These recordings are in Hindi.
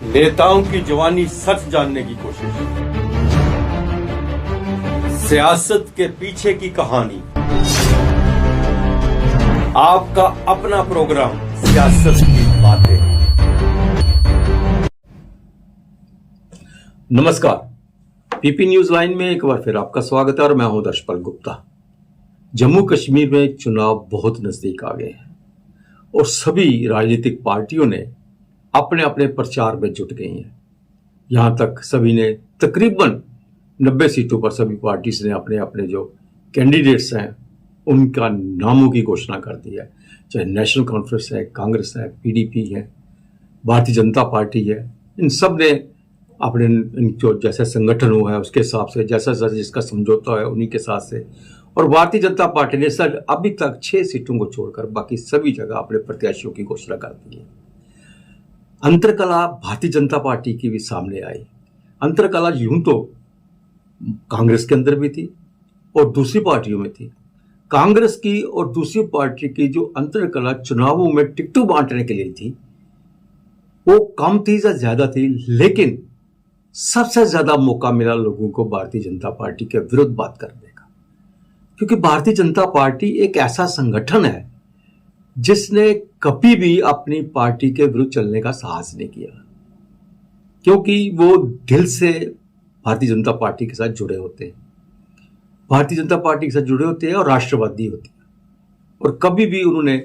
नेताओं की जवानी सच जानने की कोशिश, सियासत के पीछे की कहानी, आपका अपना प्रोग्राम सियासत की बातें। नमस्कार, पीपी न्यूज लाइन में एक बार फिर आपका स्वागत है और मैं हूं दर्शपाल गुप्ता। जम्मू कश्मीर में चुनाव बहुत नजदीक आ गए हैं और सभी राजनीतिक पार्टियों ने अपने अपने प्रचार में जुट गई हैं। यहां तक सभी ने तकरीबन 90 सीटों पर सभी पार्टीज ने अपने अपने जो कैंडिडेट्स हैं उनका नामों की घोषणा कर दी है। चाहे नेशनल कॉन्फ्रेंस है, कांग्रेस है, पीडीपी है, भारतीय जनता पार्टी है, इन सब ने अपने जो जैसे संगठन हुआ है उसके हिसाब से, जैसा जिसका समझौता है उन्हीं के साथ से, और भारतीय जनता पार्टी ने सर अभी तक 6 सीटों को छोड़कर बाकी सभी जगह अपने प्रत्याशियों की घोषणा कर दी है। अंतरकला भारतीय जनता पार्टी की भी सामने आई। अंतरकला यूं तो कांग्रेस के अंदर भी थी और दूसरी पार्टियों में थी। कांग्रेस की और दूसरी पार्टी की जो अंतरकला चुनावों में टिकटों बांटने के लिए थी वो कम थी या ज्यादा थी, लेकिन सबसे ज्यादा मौका मिला लोगों को भारतीय जनता पार्टी के विरुद्ध बात करने का, क्योंकि भारतीय जनता पार्टी एक ऐसा संगठन है जिसने कभी भी अपनी पार्टी के विरुद्ध चलने का साहस नहीं किया, क्योंकि वो दिल से भारतीय जनता पार्टी के साथ जुड़े होते हैं, भारतीय जनता पार्टी के साथ जुड़े होते हैं और राष्ट्रवादी होते हैं, और कभी भी उन्होंने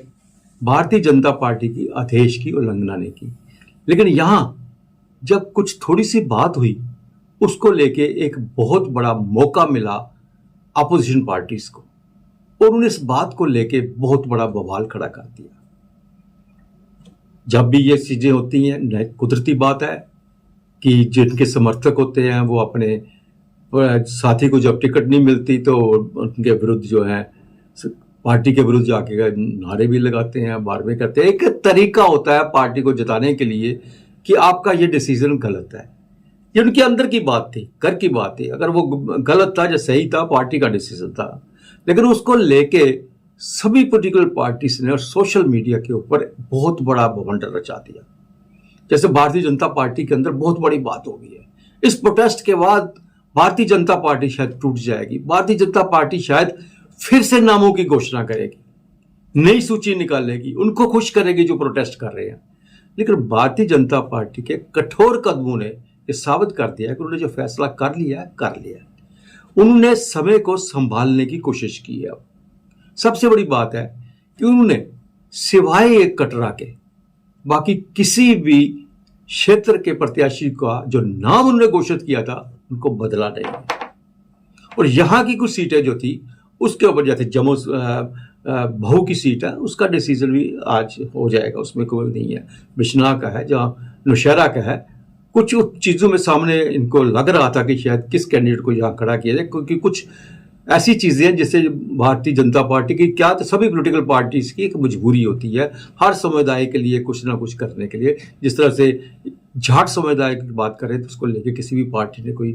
भारतीय जनता पार्टी की आदेश की उल्लंघना नहीं की। लेकिन यहां जब कुछ थोड़ी सी बात हुई उसको लेके एक बहुत बड़ा मौका मिला अपोजिशन पार्टीज को, और उन्होंने इस बात को लेके बहुत बड़ा बवाल खड़ा कर दिया। जब भी ये चीजें होती हैं, कुदरती बात है कि जिनके समर्थक होते हैं वो अपने साथी को जब टिकट नहीं मिलती तो उनके विरुद्ध जो है पार्टी के विरुद्ध जाके नारे भी लगाते हैं, बारवे करते हैं। एक तरीका होता है पार्टी को जिताने के लिए कि आपका ये डिसीजन गलत है। ये उनके अंदर की बात थी, घर की बात थी। अगर वो गलत था या सही था, पार्टी का डिसीजन था, लेकिन उसको लेके सभी पॉलिटिकल पार्टीज ने और सोशल मीडिया के ऊपर बहुत बड़ा बवंडर रचा दिया। जैसे भारतीय जनता पार्टी के अंदर बहुत बड़ी बात हो गई है। इस प्रोटेस्ट के बाद भारतीय जनता पार्टी शायद टूट जाएगी, भारतीय जनता पार्टी शायद फिर से नामों की घोषणा करेगी, नई सूची निकालेगी, उनको खुश करेगी जो प्रोटेस्ट कर रहे हैं। लेकिन भारतीय जनता पार्टी के कठोर कदमों ने यह साबित कर दिया है कि उन्होंने जो फैसला कर लिया है कर लिया है। उन्होंने समय को संभालने की कोशिश की है। सबसे बड़ी बात है कि उन्होंने सिवाय एक कटरा के बाकी किसी भी क्षेत्र के प्रत्याशी का जो नाम उन्होंने घोषित किया था उनको बदला नहीं। और यहां की कुछ सीटें जो थी उसके ऊपर, जैसे जम्मू बहू की सीट है, उसका डिसीजन भी आज हो जाएगा, उसमें कोई नहीं है। बिश्नाह का है, जहां नौशहरा का है। कुछ चीजों में सामने इनको लग रहा था कि शायद किस कैंडिडेट को यहाँ खड़ा किया जाए, क्योंकि कुछ ऐसी चीजें हैं जिससे भारतीय जनता पार्टी की, क्या तो सभी पॉलिटिकल पार्टीज की एक मजबूरी होती है हर समुदाय के लिए कुछ ना कुछ करने के लिए। जिस तरह से जाट समुदाय की बात करें तो उसको लेके किसी भी पार्टी ने कोई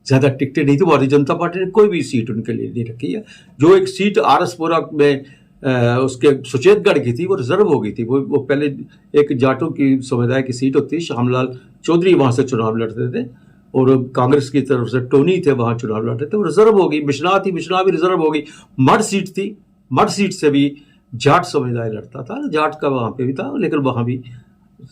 ज्यादा टिकटें नहीं थी, भारतीय जनता पार्टी ने कोई भी सीट उनके लिए नहीं रखी है। जो एक सीट आरएसपुरा में उसके सुचेतगढ़ की थी वो रिजर्व हो गई थी। वो पहले एक जाटों की समुदाय की सीट होती, श्यामलाल चौधरी वहां से चुनाव लड़ते थे और कांग्रेस की तरफ से टोनी थे वहां चुनाव लड़ते थे, वो रिजर्व हो गई। बिश्नाह थी, बिश्नाह भी रिजर्व हो गई। मड सीट थी, मड सीट से भी जाट समुदाय लड़ता था, जाट का वहां पे भी था, लेकिन वहां भी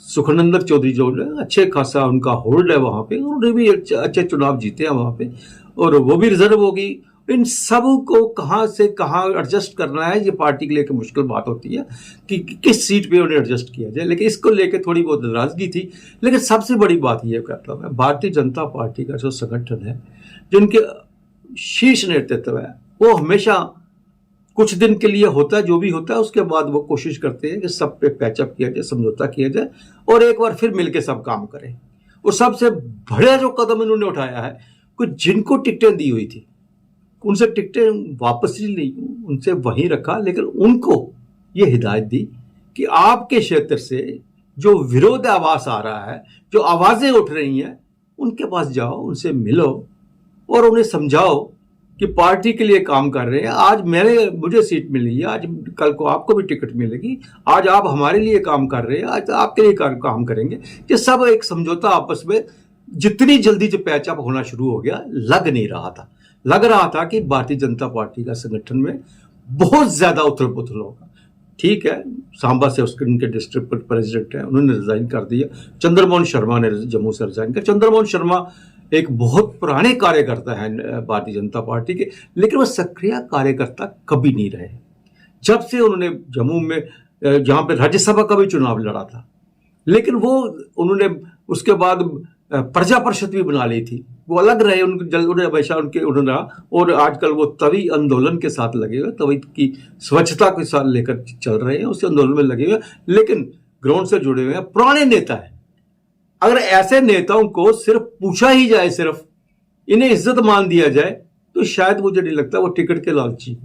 सुखनंदन चौधरी जो अच्छे खासा उनका होल्ड है वहां पे, उन्होंने भी अच्छे चुनाव जीते हैं वहां पे, और वो भी रिजर्व हो गई। इन सब को कहां से कहां एडजस्ट करना है, ये पार्टी के लिए एक मुश्किल बात होती है कि किस सीट पे उन्हें एडजस्ट किया जाए। लेकिन इसको लेकर थोड़ी बहुत नाराजगी थी। लेकिन सबसे बड़ी बात यह कहता हूं मैं, भारतीय जनता पार्टी का जो संगठन है, जिनके शीर्ष नेतृत्व है, वो हमेशा कुछ दिन के लिए होता है, जो भी होता है उसके बाद वो कोशिश करते हैं कि सब पे पैचअप किया जाए, समझौता किया जाए और एक बार फिर मिलकर सब काम करें। और सबसे बड़ा जो कदम इन्होंने उठाया है कि जिनको टिकटें दी हुई थी उनसे टिकटें वापस ही नहीं, उनसे वहीं रखा, लेकिन उनको ये हिदायत दी कि आपके क्षेत्र से जो विरोध आवाज आ रहा है, जो आवाजें उठ रही हैं, उनके पास जाओ, उनसे मिलो और उन्हें समझाओ कि पार्टी के लिए काम कर रहे हैं। आज मुझे सीट मिली है, आज कल को आपको भी टिकट मिलेगी, आज आप हमारे लिए काम कर रहे हैं, आज आपके लिए काम करेंगे। ये सब एक समझौता आपस में जितनी जल्दी जो पैचअप होना शुरू हो गया, लग नहीं रहा था। लग रहा था कि भारतीय जनता पार्टी का संगठन में बहुत ज्यादा उथल पुथल होगा। ठीक है, सांबा से उनके डिस्ट्रिक्ट प्रेसिडेंट हैं, उन्होंने रिजाइन कर दिया। चंद्रमोहन शर्मा ने जम्मू से रिजाइन किया। चंद्रमोहन शर्मा एक बहुत पुराने कार्यकर्ता हैं भारतीय जनता पार्टी के, लेकिन वो सक्रिय कार्यकर्ता कभी नहीं रहे। जब से उन्होंने जम्मू में जहां पे राज्यसभा का भी चुनाव लड़ा था, लेकिन वो उन्होंने उसके बाद प्रजा परिषद भी बना ली थी, वो अलग रहे। उन्होंने हमेशा उन्होंने, और आजकल वो तवी आंदोलन के साथ लगे हुए, तवी की स्वच्छता के साथ लेकर चल रहे हैं, उस आंदोलन में लगे हुए, लेकिन ग्राउंड से जुड़े हुए हैं, पुराने नेता है। अगर ऐसे नेताओं को सिर्फ पूछा ही जाए, सिर्फ इन्हें इज्जत मान दिया जाए, तो शायद मुझे नहीं लगता वो टिकट के लालची,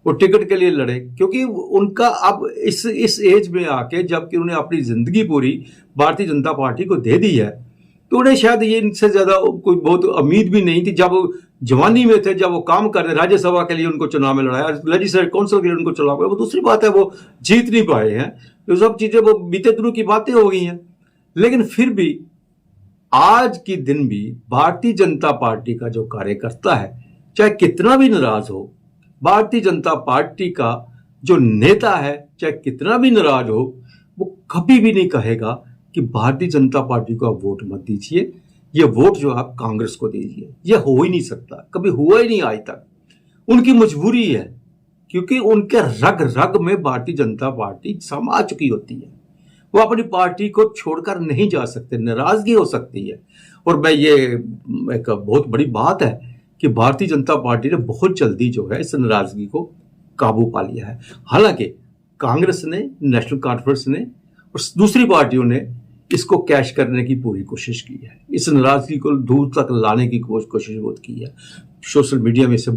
वो टिकट के लिए लड़े। क्योंकि उनका अब इस एज में आके, जबकि उन्हें अपनी जिंदगी पूरी भारतीय जनता पार्टी को दे दी है, तो उन्हें शायद ये इनसे ज्यादा कोई बहुत उम्मीद भी नहीं थी। जब वो जवानी में थे, जब वो काम कर रहे, राज्यसभा के लिए उनको चुनाव में लड़ाया, लेजिस्लेटिव काउंसिल के लिए उनको चुनाव में, वो दूसरी बात है, वो जीत नहीं पाए हैं। तो सब चीजें वो बीते दिनों की बातें हो गई हैं। लेकिन फिर भी आज की दिन भी भारतीय जनता पार्टी का जो कार्यकर्ता है, चाहे कितना भी नाराज हो, भारतीय जनता पार्टी का जो नेता है चाहे कितना भी नाराज हो, वो कभी भी नहीं कहेगा कि भारतीय जनता पार्टी को आप वोट मत दीजिए, ये वोट जो आप कांग्रेस को दीजिए। ये हो ही नहीं सकता, कभी हुआ ही नहीं आज तक। उनकी मजबूरी है, क्योंकि उनके रग रग में भारतीय जनता पार्टी समा चुकी होती है। वो अपनी पार्टी को छोड़कर नहीं जा सकते, नाराजगी हो सकती है। और मैं ये एक बहुत बड़ी बात है कि भारतीय जनता पार्टी ने बहुत जल्दी जो है इस नाराजगी को काबू पा लिया है। हालांकि कांग्रेस ने, नेशनल कॉन्फ्रेंस ने और दूसरी पार्टियों ने इसको कैश करने की पूरी कोशिश की है, इस नाराजगी को दूर तक लाने की कोशिश बहुत की है। सोशल मीडिया में इसे